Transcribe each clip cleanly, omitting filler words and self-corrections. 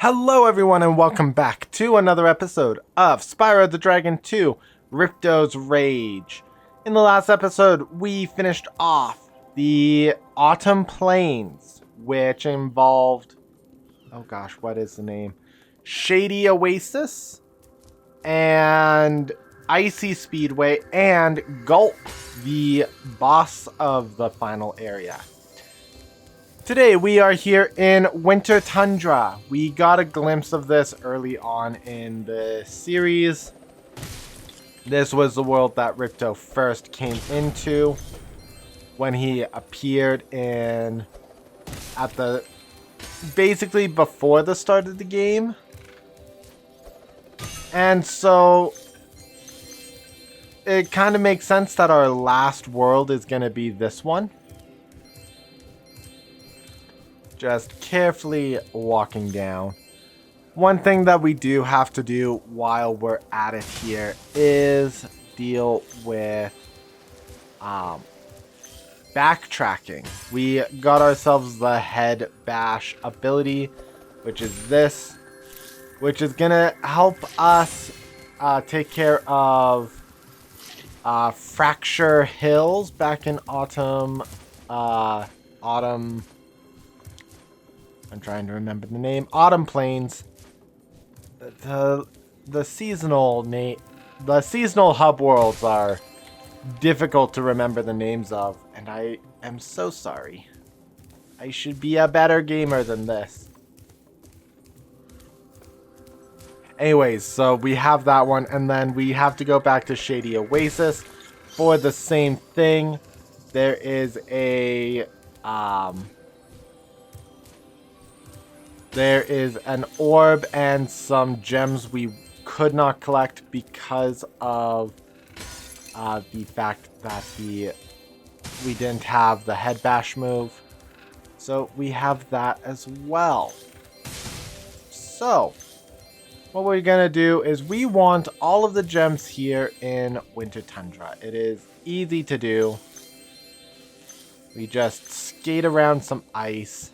Hello everyone and welcome back to another episode of Spyro the Dragon 2, Ripto's Rage. In the last episode, we finished off the Autumn Plains, which involved, oh gosh, what is the name? Shady Oasis, and Icy Speedway, and Gulp, the boss of the final area. Today we are here in Winter Tundra. We got a glimpse of this early on in the series. This was the world that Ripto first came into when he appeared basically before the start of the game. And so it kind of makes sense that our last world is going to be this one. Just carefully walking down. One thing that we do have to do while we're at it here is deal with backtracking. We got ourselves the head bash ability, which is this, which is gonna help us take care of Fracture Hills back in Autumn. I'm trying to remember the name. Autumn Plains. The seasonal hub worlds are difficult to remember the names of, and I am so sorry. I should be a better gamer than this. Anyways, so we have that one, and then we have to go back to Shady Oasis for the same thing. There is an orb and some gems we could not collect because of the fact that we didn't have the head bash move. So we have that as well. So what we're going to do is we want all of the gems here in Winter Tundra. It is easy to do. We just skate around some ice.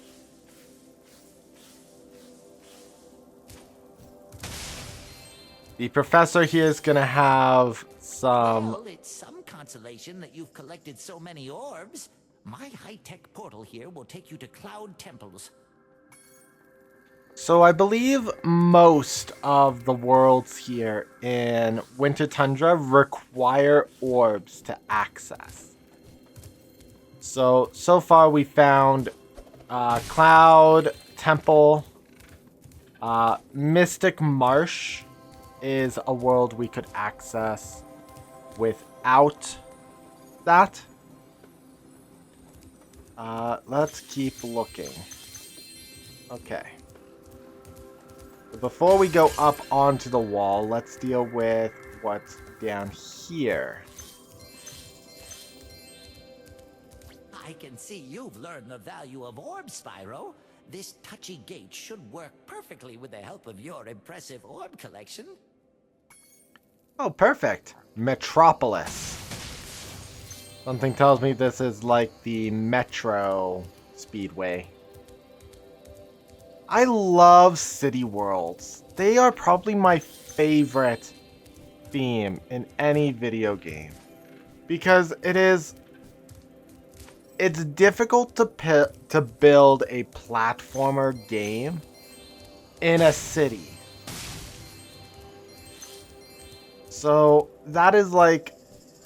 The professor here is going to have some... Well, it's some consolation that you've collected so many orbs. My high-tech portal here will take you to Cloud Temples. So I believe most of the worlds here in Winter Tundra require orbs to access. So far we found Cloud Temple, Mystic Marsh is a world we could access without that. Let's keep looking. Okay. Before we go up onto the wall, let's deal with what's down here. I can see you've learned the value of orbs, Spyro. This touchy gate should work perfectly with the help of your impressive orb collection. Oh, perfect. Metropolis. Something tells me this is like the Metro Speedway. I love city worlds. They are probably my favorite theme in any video game. Because it's difficult to build a platformer game in a city. So that is like,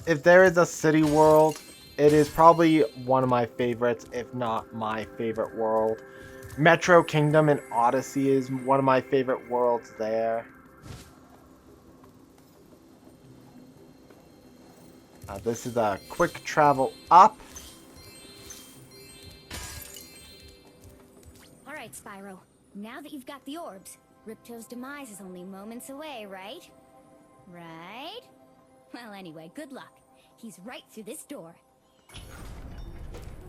if there is a city world, it is probably one of my favorites, if not my favorite world. Metro Kingdom and Odyssey is one of my favorite worlds there. This is a quick travel up. Alright, Spyro. Now that you've got the orbs, Ripto's demise is only moments away, right? Right? Well, anyway, good luck. He's right through this door.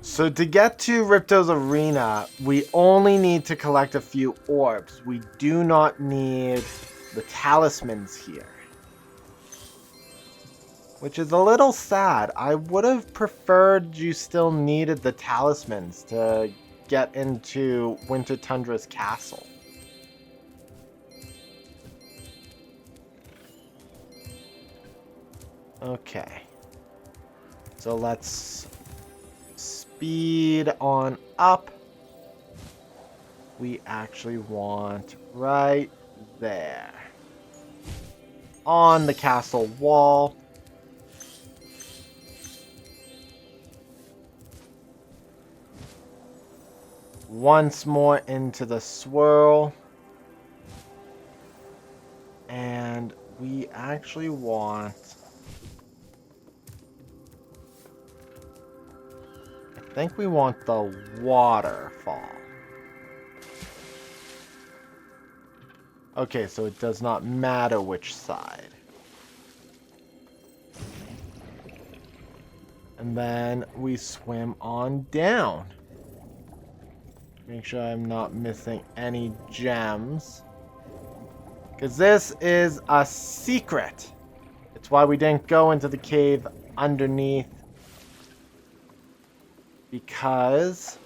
So to get to Ripto's arena, we only need to collect a few orbs. We do not need the talismans here. Which is a little sad. I would have preferred you still needed the talismans to get into Winter Tundra's castle. Okay. So let's speed on up. We actually want right there. On the castle wall. Once more into the swirl. And we actually want... I think we want the waterfall. Okay, so it does not matter which side. And then we swim on down. Make sure I'm not missing any gems. Because this is a secret. It's why we didn't go into the cave underneath. Because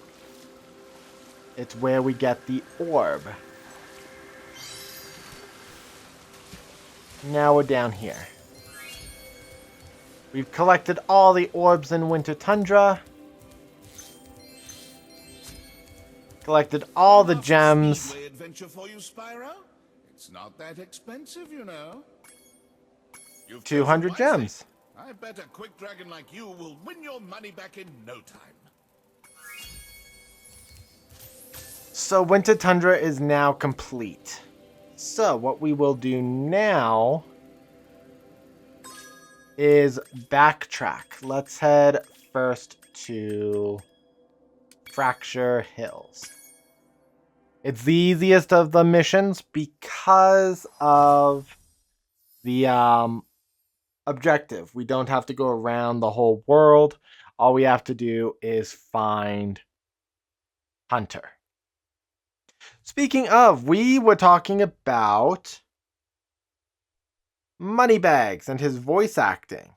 it's where we get the orb. Now we're down here. We've collected all the orbs in Winter Tundra. Collected all the gems. Speedway adventure for you, Spyro? It's not that expensive, you know. You've 200 chosen wisely. gems. I bet a quick dragon like you will win your money back in no time. So Winter Tundra is now complete. So what we will do now is backtrack. Let's head first to Fracture Hills. It's the easiest of the missions because of the objective. We don't have to go around the whole world. All we have to do is find Hunter. Speaking of, we were talking about Moneybags and his voice acting.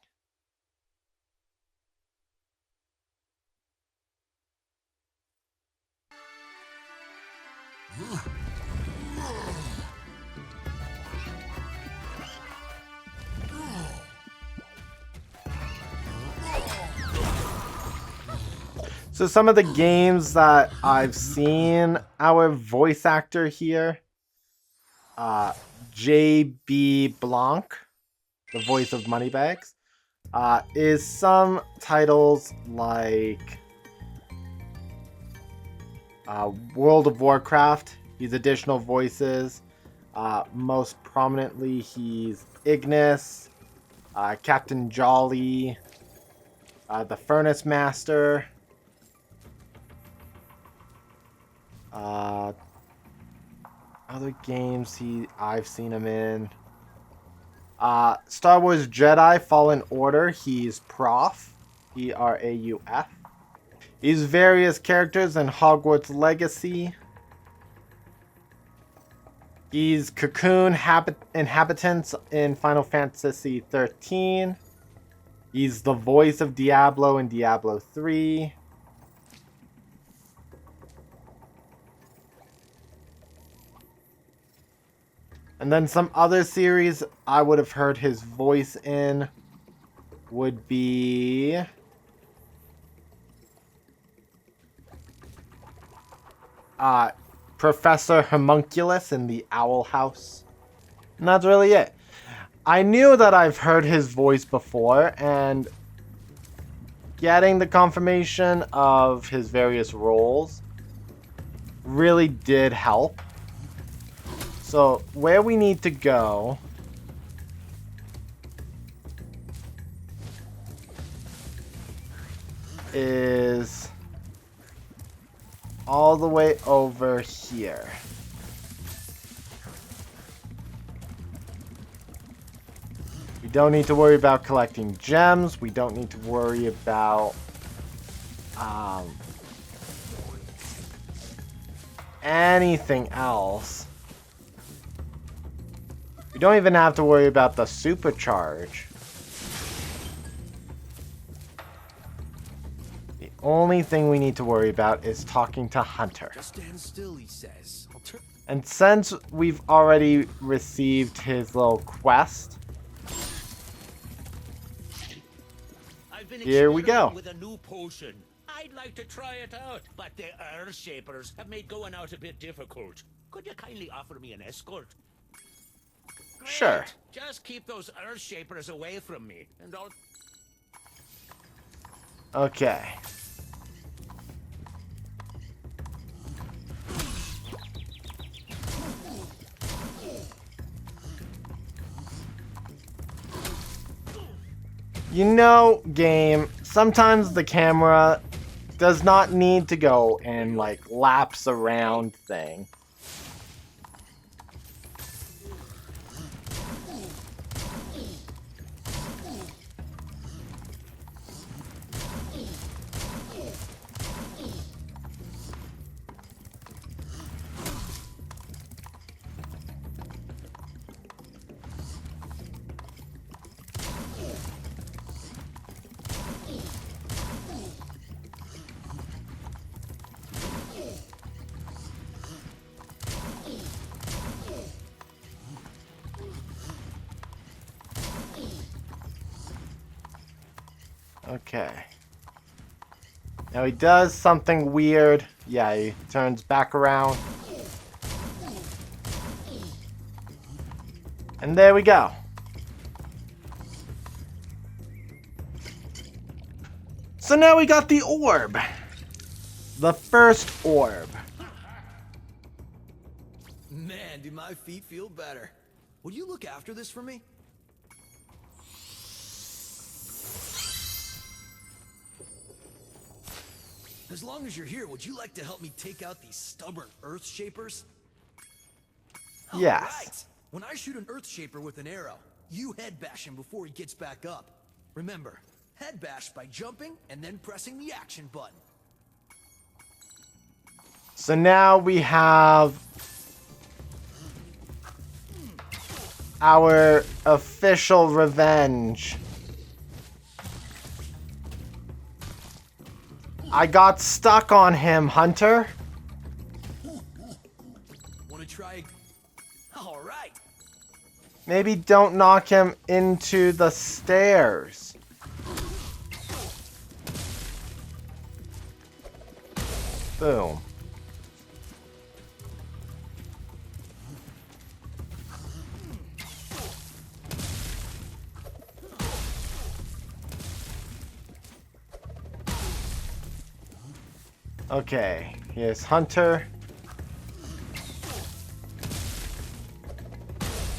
So some of the games that I've seen our voice actor here, J.B. Blanc, the voice of Moneybags, is some titles like World of Warcraft. He's additional voices. Most prominently, he's Ignis, Captain Jolly, the Furnace Master. Other games I've seen him in. Star Wars Jedi Fallen Order, he's Prof. P-R-A-U-F. He's various characters in Hogwarts Legacy. He's Cocoon Inhabitants in Final Fantasy 13. He's the voice of Diablo in Diablo 3. And then some other series I would have heard his voice in would be Professor Homunculus in the Owl House. And that's really it. I knew that I've heard his voice before, and getting the confirmation of his various roles really did help. So, where we need to go is all the way over here. We don't need to worry about collecting gems. We don't need to worry about anything else. We don't even have to worry about the supercharge. The only thing we need to worry about is talking to Hunter. Just stand still, he says. And since we've already received his little quest, an Here we go. experiment with a new potion. I'd like to try it out, but the Earth Shapers have made going out a bit difficult. Could you kindly offer me an escort? Great. Sure. Just keep those Earth Shapers away from me, and I'll... Okay. You know, game, sometimes the camera does not need to go and like laps around thing. Okay. Now he does something weird. Yeah, he turns back around. And there we go. So now we got the orb. The first orb. Man, do my feet feel better. Will you look after this for me? As long as you're here, would you like to help me take out these stubborn Earth Shapers? Yes. Alright. When I shoot an Earth Shaper with an arrow, you head bash him before he gets back up. Remember, head bash by jumping and then pressing the action button. So now we have our official revenge. I got stuck on him, Hunter. Want to try? All right. Maybe don't knock him into the stairs. Boom. Okay, here's Hunter.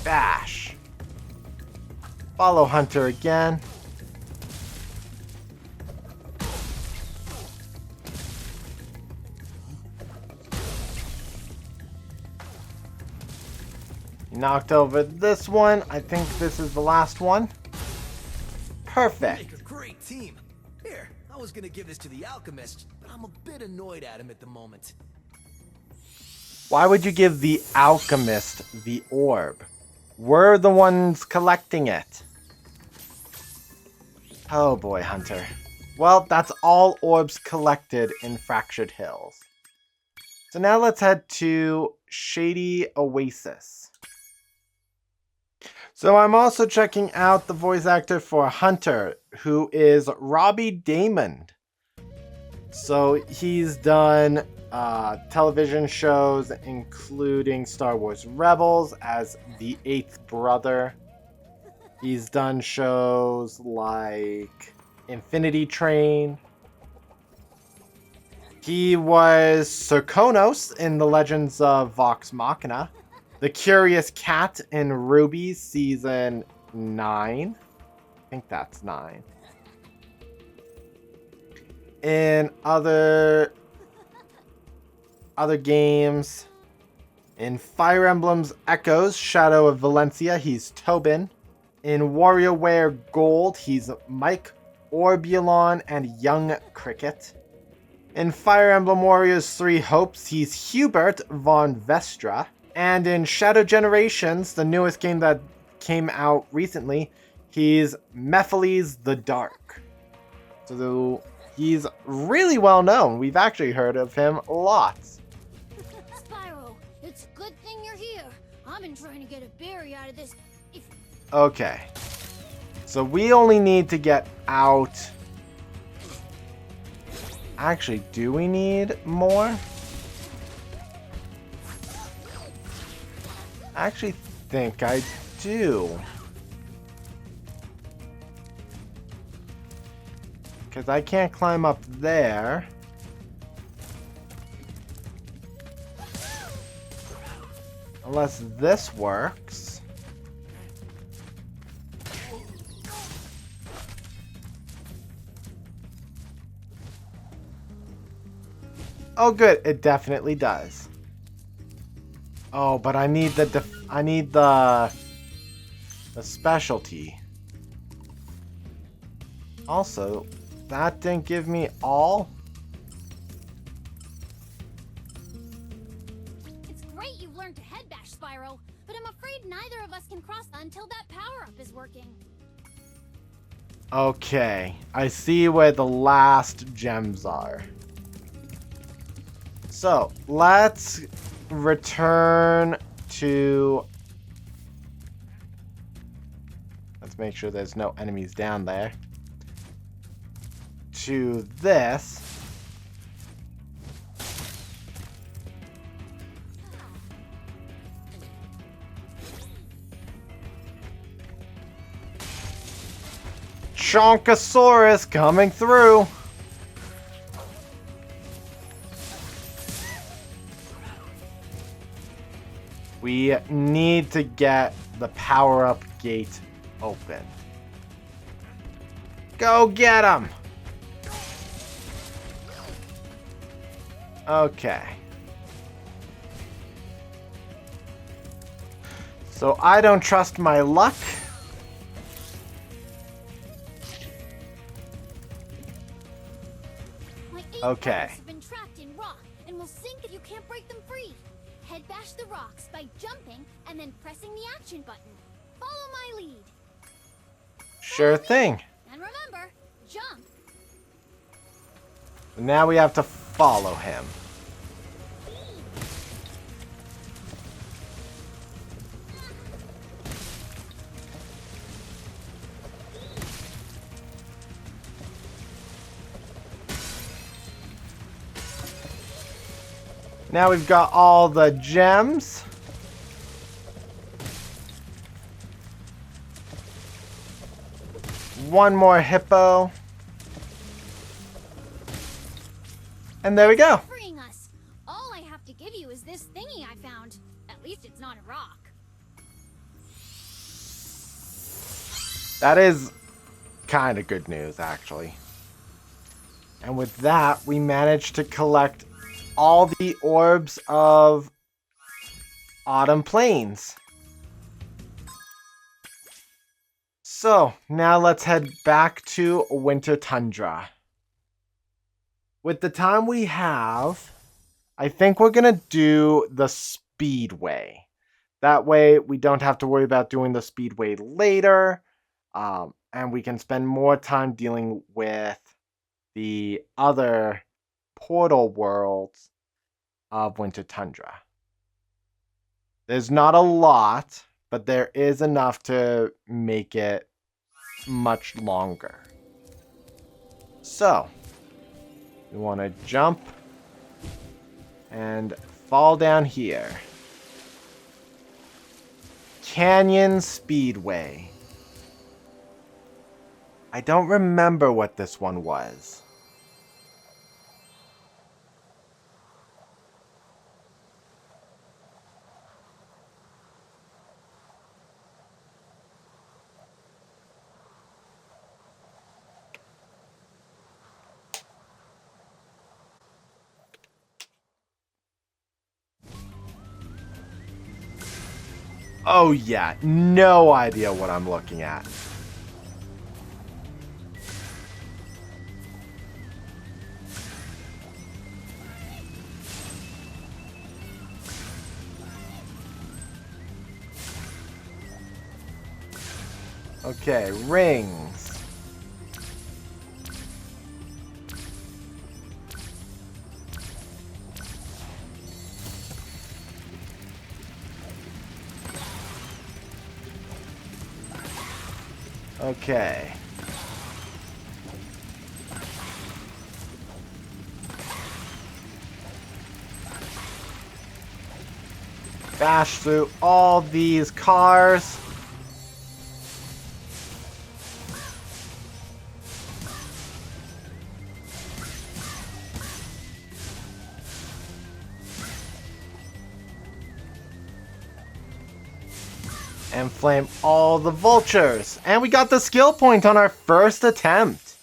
Bash. Follow Hunter again. Knocked over this one. I think this is the last one. Perfect. Make a great team. Here, I was gonna give this to the alchemist, but I'm a bit annoyed at him at the moment. Why would you give the alchemist the orb? We're the ones collecting it. Oh boy, Hunter. Well, that's all orbs collected in Fractured Hills. So now let's head to Shady Oasis. So I'm also checking out the voice actor for Hunter, who is Robbie Damon. So he's done television shows including Star Wars Rebels as the 8th brother. He's done shows like Infinity Train. He was Serkonos in The Legends of Vox Machina. The Curious Cat in Ruby Season 9. I think that's 9. In other games, in Fire Emblem's Echoes, Shadow of Valencia, he's Tobin. In WarioWare Gold, he's Mike Orbulon and Young Cricket. In Fire Emblem Warriors 3 Hopes, he's Hubert von Vestra. And in Shadow Generations, the newest game that came out recently, he's Mephiles the Dark. So he's really well known. We've actually heard of him lots. Spyro, it's a good thing you're here. I've been trying to get a berry out of this. Okay. So we only need to get out Actually, do we need more? I actually think I do. Because I can't climb up there. Unless this works. Oh good, it definitely does. Oh, but I need the specialty. Also, that didn't give me all. It's great you've learned to head bash, Spyro, but I'm afraid neither of us can cross until that power-up is working. Okay, I see where the last gems are. So, let's return to... Let's make sure there's no enemies down there. To this. Chonkosaurus coming through. We need to get the power-up gate open. Go get him! Okay. So I don't trust my luck. My 8 Okay. arrows have been trapped in rock and will sink if you can't break them free. Head bash the rocks by jumping and then pressing the action button. Follow my lead. Sure thing. And remember, jump. Now we have to follow him. Now we've got all the gems. One more hippo. And there we go. Freeing us. All I have to give you is this thingy I found. At least it's not a rock. That is kind of good news, actually. And with that, we managed to collect all the orbs of Autumn Plains. So, now let's head back to Winter Tundra. With the time we have, I think we're going to do the Speedway. That way, we don't have to worry about doing the Speedway later, and we can spend more time dealing with the other portal worlds of Winter Tundra. There's not a lot, but there is enough to make it much longer. So, we want to jump and fall down here. Canyon Speedway. I don't remember what this one was. Oh yeah, no idea what I'm looking at. Okay, rings. Okay. Bash through all these cars. And flame all the vultures. And we got the skill point on our first attempt.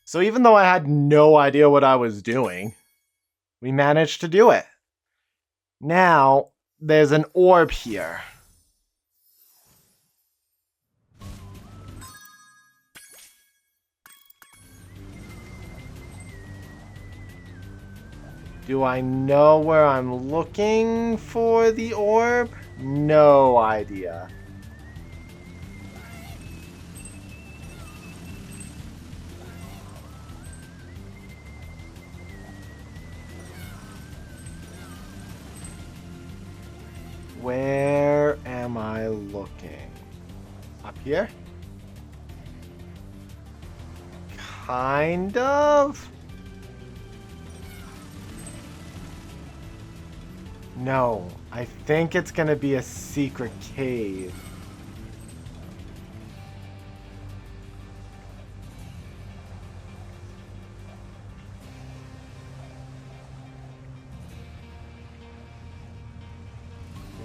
So even though I had no idea what I was doing, we managed to do it. Now, there's an orb here. Do I know where I'm looking for the orb? No idea. Where am I looking? Up here? Kind of? No, I think it's gonna be a secret cave.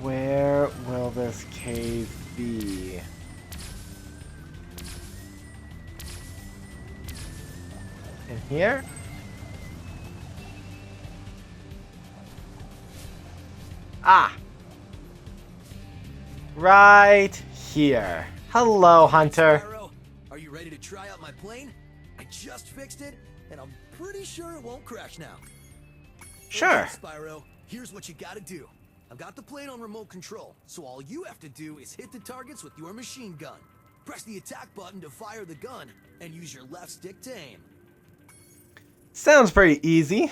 Where will this cave be? In here? Ah! Right here. Hello, Hunter. Spyro, are you ready to try out my plane? I just fixed it, and I'm pretty sure it won't crash now. Sure. Okay, Spyro, here's what you gotta do. I've got the plane on remote control, so all you have to do is hit the targets with your machine gun. Press the attack button to fire the gun, and use your left stick to aim. Sounds pretty easy.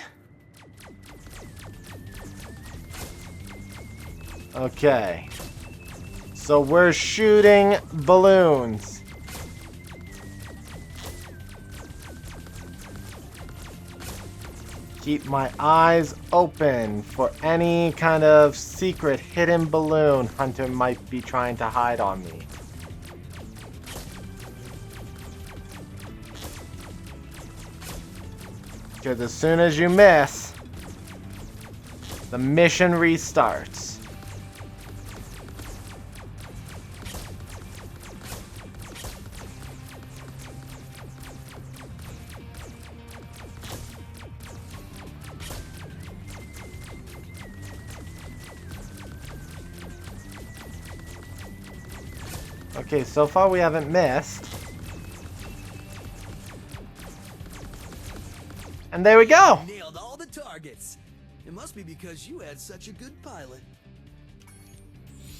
Okay. So we're shooting balloons. Keep my eyes open for any kind of secret hidden balloon Hunter might be trying to hide on me. Because as soon as you miss, the mission restarts. Okay, so far we haven't missed. And there we go! Nailed all the targets. It must be because you had such a good pilot.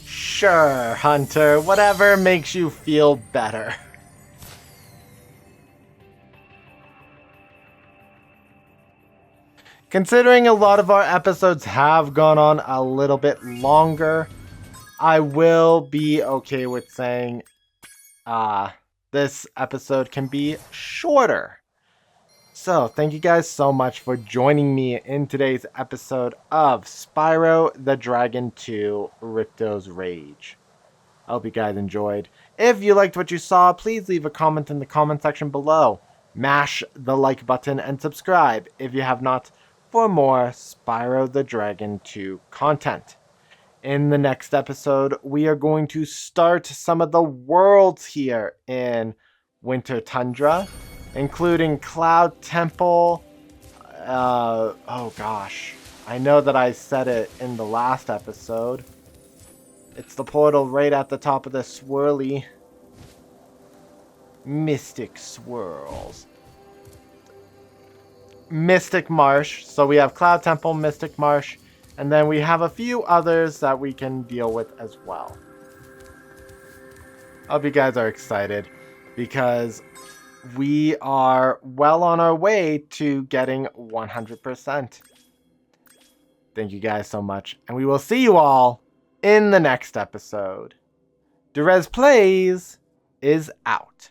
Sure, Hunter. Whatever makes you feel better. Considering a lot of our episodes have gone on a little bit longer, I will be okay with saying this episode can be shorter. So, thank you guys so much for joining me in today's episode of Spyro the Dragon 2 Ripto's Rage. I hope you guys enjoyed. If you liked what you saw, please leave a comment in the comment section below. Mash the like button and subscribe if you have not for more Spyro the Dragon 2 content. In the next episode, we are going to start some of the worlds here in Winter Tundra, including Cloud Temple. Oh gosh, I know that I said it in the last episode. It's the portal right at the top of the swirly Mystic Swirls. Mystic Marsh. So we have Cloud Temple, Mystic Marsh, and then we have a few others that we can deal with as well. I hope you guys are excited because we are well on our way to getting 100%. Thank you guys so much, and we will see you all in the next episode. Durez Plays is out.